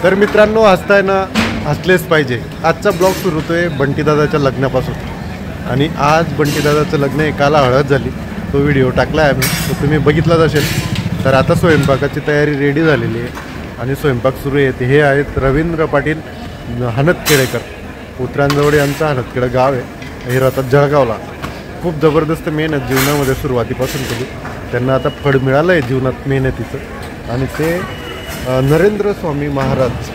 तर मित्रांनो, हसताना हसलेच पाहिजे. आजचा ब्लॉग सुरू होतोय बंटीदादाच्या लग्नापासून. आणि आज बंटीदादाचं लग्न आहे, काल हळद झाली. तो व्हिडिओ टाकला आहे आम्ही, तो तुम्ही बघितलाच असेल. तर आता स्वयंपाकाची तयारी रेडी झालेली आहे आणि स्वयंपाक सुरू आहे. हे आहेत रवींद्र पाटील हनतखेडेकर. उतरांजवळ यांचं हनतखेडं गाव आहे. हे राहतात जळगावला. खूप जबरदस्त मेहनत जीवनामध्ये सुरुवातीपासून केली. त्यांना आता फळ मिळालं आहे जीवनात मेहनतीचं. आणि ते नरेंद्र स्वामी महाराज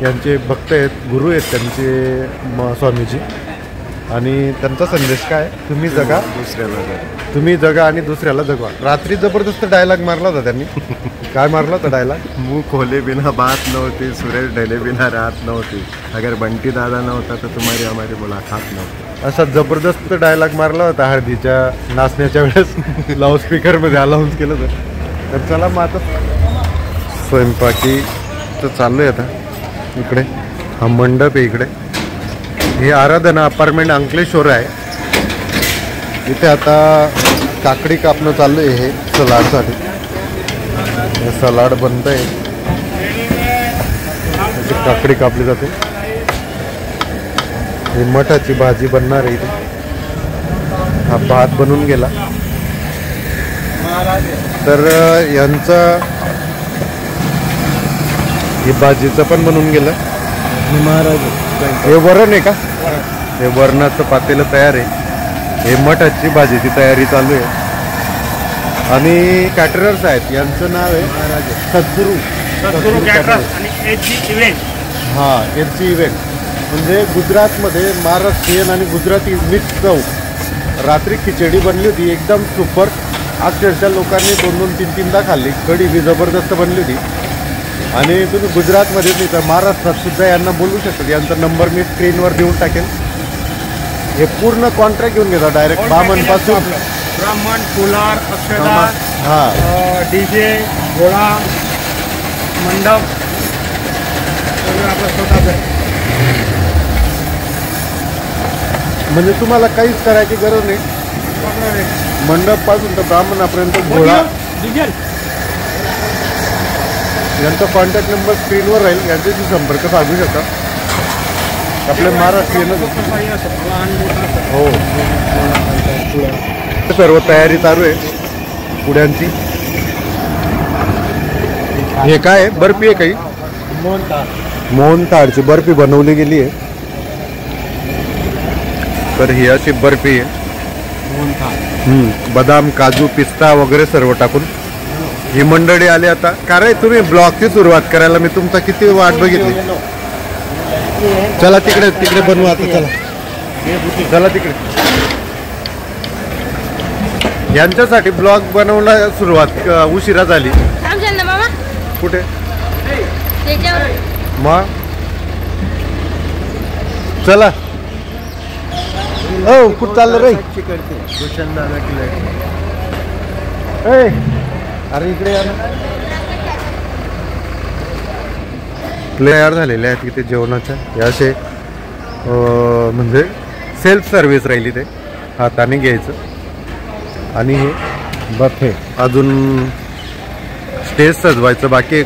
यांचे भक्त आहेत, गुरु आहेत त्यांचे स्वामीजी. आणि त्यांचा संदेश काय, तुम्ही जगा दुसऱ्याला जगा, तुम्ही जगा आणि दुसऱ्याला जगवा. रात्री जबरदस्त डायलॉग मारला होता त्यांनी. काय मारला होता डायलॉग? मुंह खोले बिना बात नव्हती, सुरेश ढले बिना रात नव्हती, अगर बंटी दादा नव्हता तर तुम्हारी हमारी मुलाकात नव्हती. असा जबरदस्त डायलॉग मारला होता हळदीच्या नाचण्याच्या वेळेस. लाऊडस्पीकरमध्ये अलाउन्स केलं होतं. तर चला मग आता स्वयंपाकी तर चालू आहे. आता इकडे हा मंडप आहे. इकडे हे आराधना अपार्टमेंट अंकलेश्वर आहे. इथे आता काकडी कापणं चालू आहे. हे सलाडसाठी हे सलाड बनत आहे. काकडी कापली जाते. ही मठाची भाजी बनणार आहे. इथे हा भात बनून गेला. तर यांचा हे भाजीचं पण बनवून गेलं. महाराज हे वरण आहे का? हे वरणाचं पातेलं तयार आहे. हे मठाची भाजीची तयारी चालू आहे. आणि कॅटरर्स आहेत, यांचं नाव आहे सद्गुरू कॅटरर्स आणि एच इव्हेंट. हां, एच इव्हेंट म्हणजे गुजरातमध्ये महाराष्ट्रीयन आणि गुजराती मिक्स चव. रात्री खिचडी बनली होती, एकदम सुपर. अक्षरशः लोकांनी 2-2, 3-3दा खाल्ली. कढी बी जबरदस्त बनली होती. आणि तुम्ही गुजरातमध्ये नाही तर महाराष्ट्रात सुद्धा यांना बोलू शकता. यांचा नंबर मी स्क्रीनवर देऊन टाकेल. हे पूर्ण कॉन्ट्रॅक्ट घेऊन घेतात डायरेक्ट ब्राह्मणपासून. ब्राह्मण, फुलार, अक्षता, हां, डीजे, घोडा, मंडप आपलं स्वतःच. म्हणजे तुम्हाला काहीच करायची गरज नाही. मंडपपासून तर ब्राह्मणापर्यंत घोडा. यांचा कॉन्टॅक्ट नंबर स्क्रीनवर राहील, यांच्याशी संपर्क साधू शकता. आपल्या महाराष्ट्रीयन हो. सर्व तयारी चालू आहे पुड्यांची. हे काय आहे? बर्फी आहे काही? मोहनथाळची बर्फी बनवली गेली आहे. तर ही अशी बर्फी आहे. बदाम, काजू, पिस्ता वगैरे सर्व टाकून ही मंडळी आली. आता कारण तुम्ही ब्लॉगची सुरुवात करायला मी तुमचा किती वाट बघितली. चला तिकडे तिकडे बनवू आता. चला तिकडे. यांच्यासाठी ब्लॉग बनवण्यास सुरुवात उशिरा झाली. कुठे मग चला. हो, कुठं चाललं रे? अरे इकडे या ना. तयार झालेले आहेत तिथे जेवणाच्या. हे असे म्हणजे सेल्फ सर्व्हिस राहिली. ते हाताने घ्यायचं. आणि हे बफे. अजून स्टेज सजवायचं बाकी.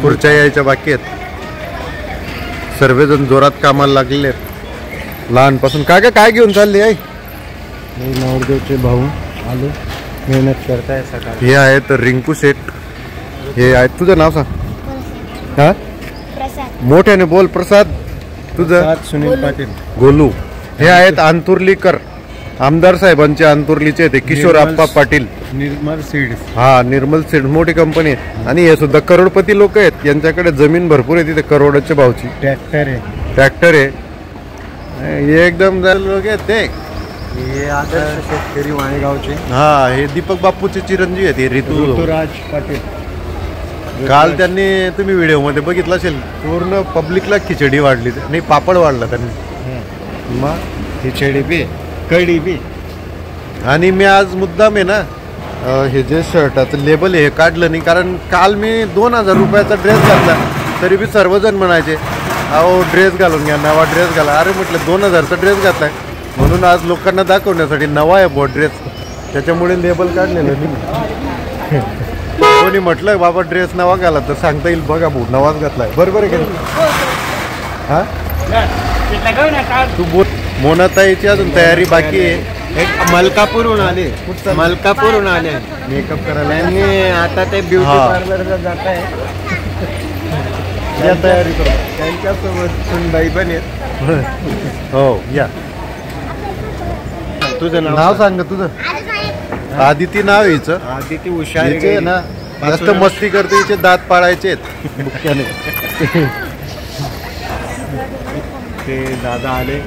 खुर्च्या यायच्या बाकी आहेत. सर्वजण जोरात कामाला लागलेले आहेत लहानपासून. काय घेऊन चालली आहे? नवरदेवचे भाऊ आलो, मेहनत करताय सकाळी. हे आहेत रिंकू शेठ. हे आहेत, तुझं नाव सांग. हा, मोठ्याने बोल. प्रसाद. तुझं? सुनील पाटील. गोलू. हे आहेत अंतुर्लीकर, आमदार साहेबांचे अंतुर्लीचे ते किशोर आप्पा पाटील. निर्मल सीड्स. हा, निर्मल सीड मोठी कंपनी आहे. आणि हे सुद्धा करोडपती लोक आहेत. यांच्याकडे जमीन भरपूर आहे तिथे, करोडाच्या भावची. ट्रॅक्टर आहे. हे एकदम लोक आहेत ते. हे आता शेतकरी वाणेगावचे. हा, हे दीपक बापूचे चिरंजीव आहेत. हे ऋतुराज पाटील. काल त्यांनी, तुम्ही व्हिडिओमध्ये बघितलं असेल, पूर्ण पब्लिकला खिचडी वाढली. नाही, पापड वाढला त्यांनी. मग खिचडी बी, कढी बी. आणि मी आज मुद्दाम आहे ना हे जे शर्टाचं लेबल आहे हे काढलं नाही. कारण काल मी 2000 रुपयाचा ड्रेस घातला, तरी बी सर्वजण म्हणायचे अहो ड्रेस घालून घ्या, नवा ड्रेस घाला. अरे म्हटलं 2000चा ड्रेस घातलाय म्हणून आज लोकांना दाखवण्यासाठी नवा आहे बॉ ड्रेस, त्याच्यामुळे लेबल काढलेलं मी. कोणी म्हटलं बाबा ड्रेस नवा घाला तर सांगता येईल बघा भाऊ नवाच घातलाय. बरोबर आहे का नाही? हा तू बोल. मोनाताईची अजून तयारी बाकी आहे. एक मलकापूरहून आले. मलकापूरहून आले मेकअप करायला. त्यांनी आता ते ब्युटी हा. पार्लरला जात आहे. या तयारी करू. त्यांच्यासोबत सुनबाई पण आहेत. हो या. तुझं नाव सांग तुझं. आदिती नाव आहे हिचं. आदिती हुशार हिचे आहे ना जास्त मस्ती करते. हिचे दात पाळायचे आहेत मुख्याने. ते दादा आले.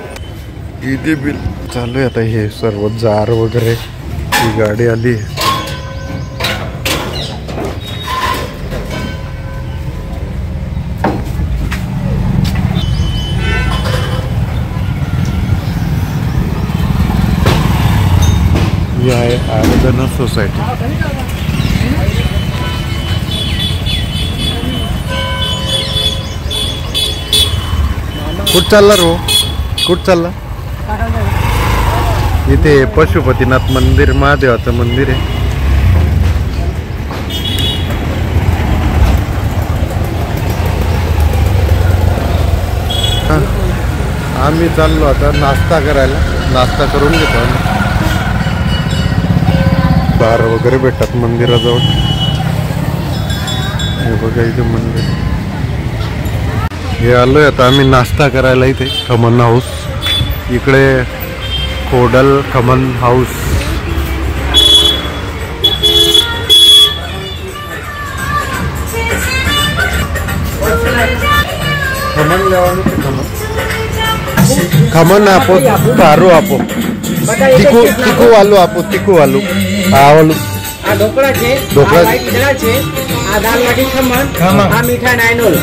ईदी बिल चालू आहे आता. हे सर्व जार वगैरे ही गाडी आली. ही आहे आराधना सोसायटी. कुठं चालला रो? कुठं चालला? इथे पशुपतीनाथ मंदिर महादेवाचं मंदिर आहे. आम्ही चाललो आता नाश्ता करायला. नाश्ता करून घेतो आम्ही. दार वगैरे भेटतात मंदिराजवळ. हे बघा इथे मंदिर. हे आलोय आता आम्ही नाश्ता करायला इथे खमन हाऊस. इकडे खोडल खमन हाऊस. खमन लेवानी ते खमन. खमन आपो सारू आपो. तिकू आलू आपो. तिकू आलू आवलू. ढोकळा છે ढोकळा આ white ઇડલા છે આ દાલ બાટી ખમણ ખમણ. આ મીઠા નાયનોલ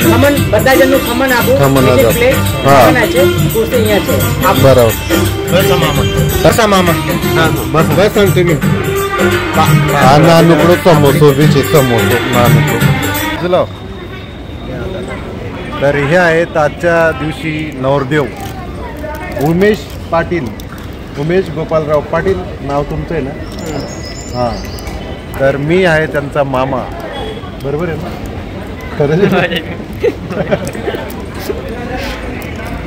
ખમણ બધા જણનું ખમણ આપો ખમણ એક આપો. પ્લેટ હા. ખમણ છે કુર્સી અહીંયા છે આપો बरोबर. बसा मामा. बस बस तुम्ही. हा नानुकडो समोसो बिचे समोसो नानुकडो. चलो. तर हे आहेत आजच्या दिवशी नवरदेव उमेश पाटील. उमेश गोपालराव पाटील नाव तुमचं आहे ना? हां. तर मी आहे त्यांचा मामा. बरोबर आहे ना? खरं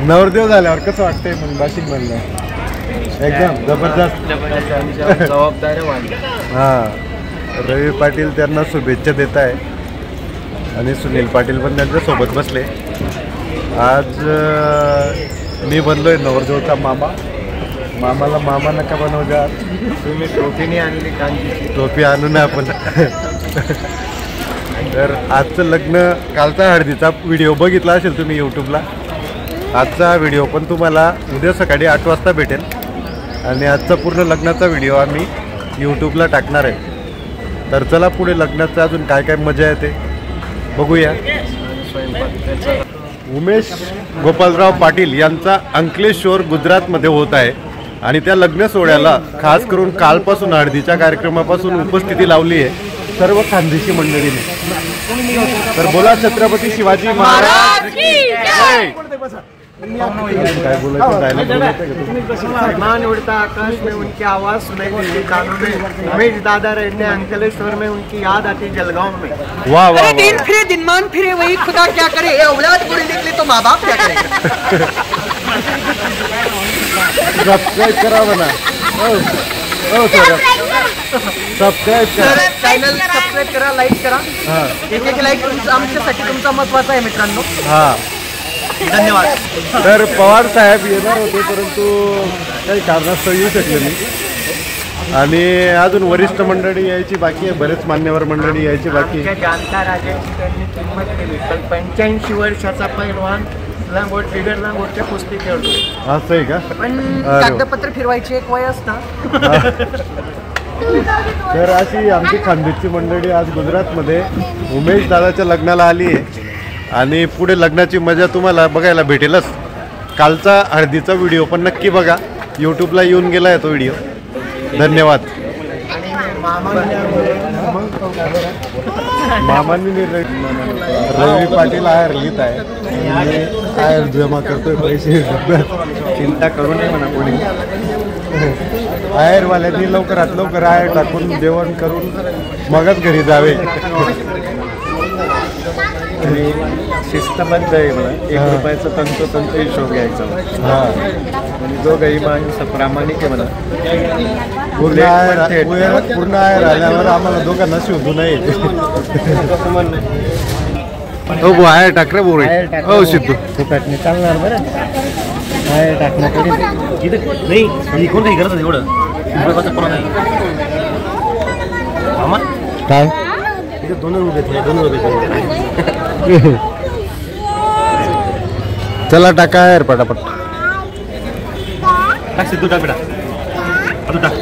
नवरदेव झाल्यावर कसं वाटतंय मग बाशिंग म्हणलं? एकदम जबरदस्त. जबाबदारी वाढली. हां. रवी पाटील त्यांना शुभेच्छा देत आहे आणि सुनील पाटील पण त्यांच्यासोबत बसले. आज मी बनलोय नवरदेवचा मामा. मामाला मामा नका बनवू द्या. तुम्ही टोपीने आणली कांजीची. टोपी आणू ना आपण. तर आजचं लग्न कालचा हळदीचा व्हिडिओ बघितला असेल तुम्ही यूट्यूबला. आजचा व्हिडिओ पण तुम्हाला उद्या सकाळी 8 वाजता भेटेल. आणि आजचा पूर्ण लग्नाचा व्हिडिओ आम्ही यूट्यूबला टाकणार आहे. तर चला पुढे लग्नाचं अजून काय काय मजा येते बघूया. उमेश गोपालराव पाटील यांचा अंकलेश्वर गुजरातमध्ये होत आहे. आणि त्या लग्न सोहळ्याला खास करून कालपासून हळदीच्या कार्यक्रमापासून उपस्थिती लावली आहे सर्व खानदेशी मंडळीने. तर बोला छत्रपती शिवाजी महाराज की जय. काय बोलायचं डायलॉग बोलायचं? मान उड़ता आकाश में उनकी आवाज़ सुनाई देती कानों में. उमेश दादा रहते हैं अंकलेश्वर में. उनकी याद आती जलगांव में. वाह वाह. दिन फिरे दिनमान फिरे वही खुदा क्या करे. ये औलाद बुरी निकले तो माँ बाप क्या करेगा. सबस्क्राईब करा म्हणा. सबस्क्राईब करा. चॅनल सबस्क्राईब करा, लाईक करा. हां एक एक लाईक आमच्यासाठी तुमचा महत्वाचा आहे मित्रांनो. हां. धन्यवाद. तर पवार साहेब येणार होते परंतु काही कारणास्तव येऊ शकले नाही. आणि अजून वरिष्ठ मंडळी यायची बाकी आहे. बरेच मान्यवर मंडळी यायची बाकी आहे. आमच्या जाणता राजाची त्यांनी किंमत केली. पण 85 वर्षाचा पैलवान लांगोट बिगर लांगोटच्या कुस्ती खेळतोय. असं आहे का? पण अरे. कागदपत्र फिरवायची एक वय असतं. तर अशी आमची खानदेशची मंडळी आज गुजरातमध्ये उमेश दादाच्या लग्नाला आली आहे. आणि पुढे लग्नाची मजा तुम्हाला बघायला भेटेलच. कालचा हळदीचा व्हिडिओ पण नक्की बघा. यूट्यूबला येऊन गेला आहे तो व्हिडिओ. धन्यवाद. मामांनी रवी पाटील आयर लिहित आहे. आणि आयर जमा करतोय पैसे. चिंता करू नये म्हणा कोणी. आहेरवाल्यांनी लवकरात लवकर आहेर टाकून जेवण करून मगच घरी जावे. आणि शिस्तबद्ध आहे मला 1 रुपयाचा तंतोतंत हिशोब घ्यायचा. हां आणि दोघंही माणसं प्रामाणिक आहे मला. पूर्ण आहेर आल्यावर आम्हाला दोघांना शोधू नये. हो भाऊ आहेर टाक रे भाऊ रे. हो सिद्धू फुकटने चालणार बरं. बाहेर टाकण्याकडे इथं नाही कोणत्याही गरज एवढं काय इथं 2 रुपये 2 रुपये चला टाका आहेर पटापट. टाक सिद्धू टाक बेटा अजून टाक.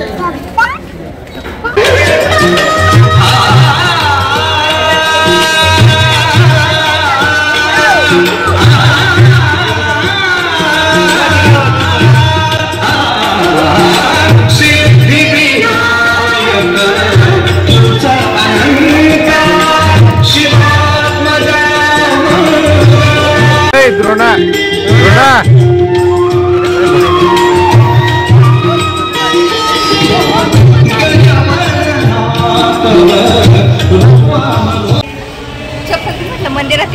द्रोणा द्रोणा मंदिरात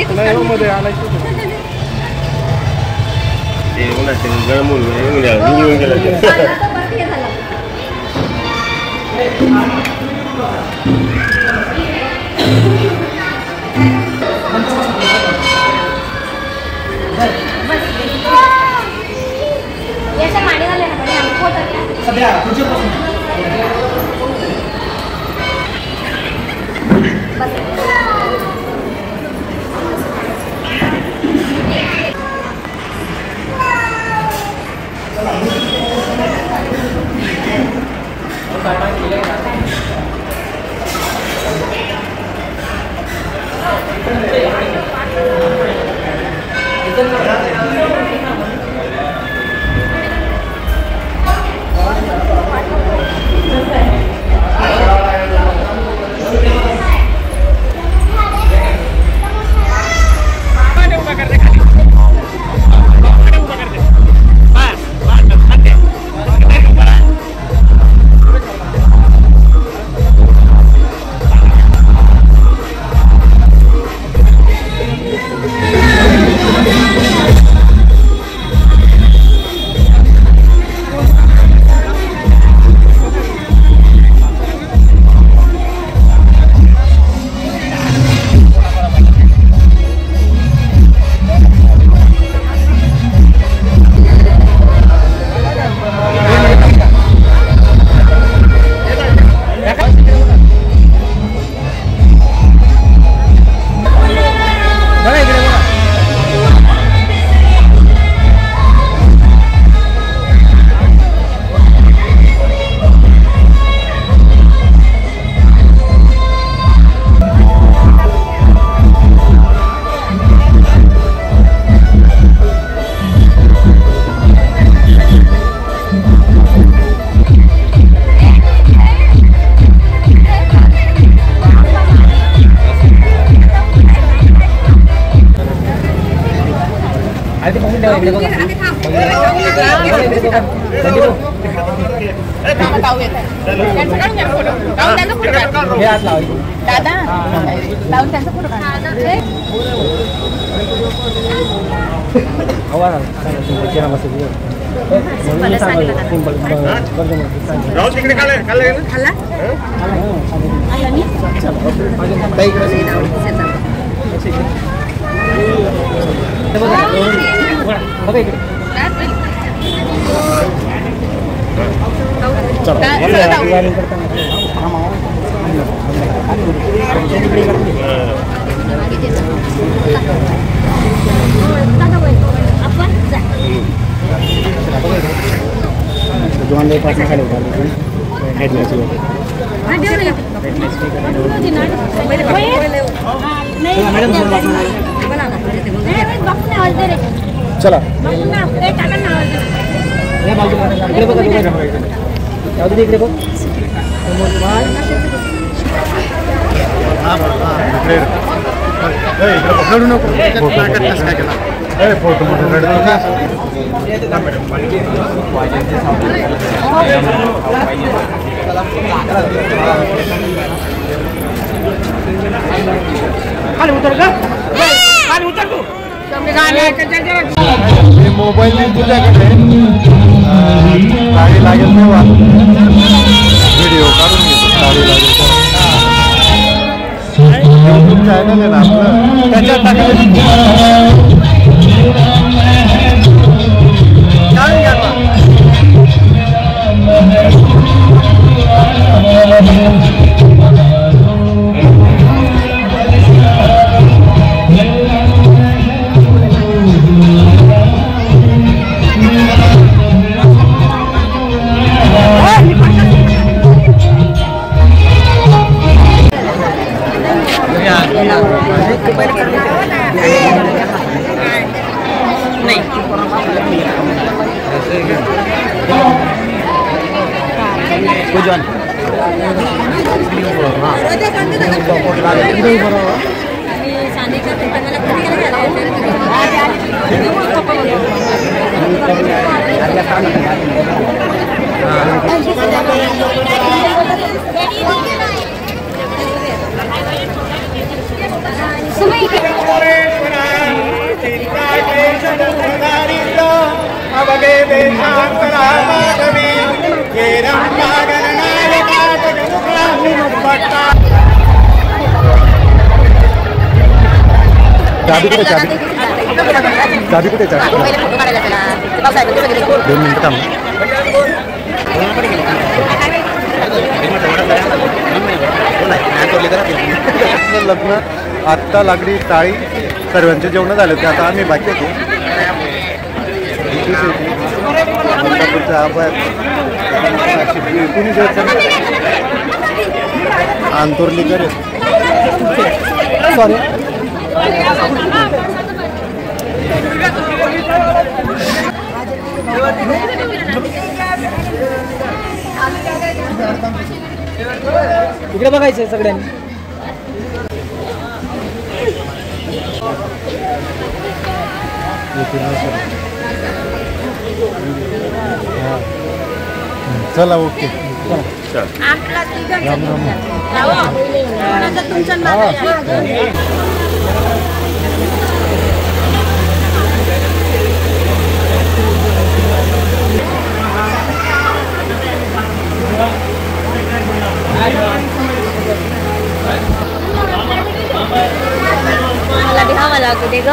चला नको अरे फोटो मोठे काढतो का? खाली उतर का खाली उतर तू हे मोबाईल मी तुझ्याकडे गाडी लागेल तेव्हा व्हिडिओ काढून घेतो. गाडी लागेल तेव्हा यूट्यूब चॅनल आहे ना आपलं त्याच्यात टाकायचं. चाबी कुठे चाबी चाबी कुठे चाबी 2 मिनिटं थांब. लग्न आत्ता लागली टाळी. सर्वांचे जेवण झाले होते. आता आम्ही बाकी होतो. कुणी आंतोरली करे सॉरी इकडे बघायचं सगळ्यांनी. चला ओके. मला बिहावा लागू दे ग.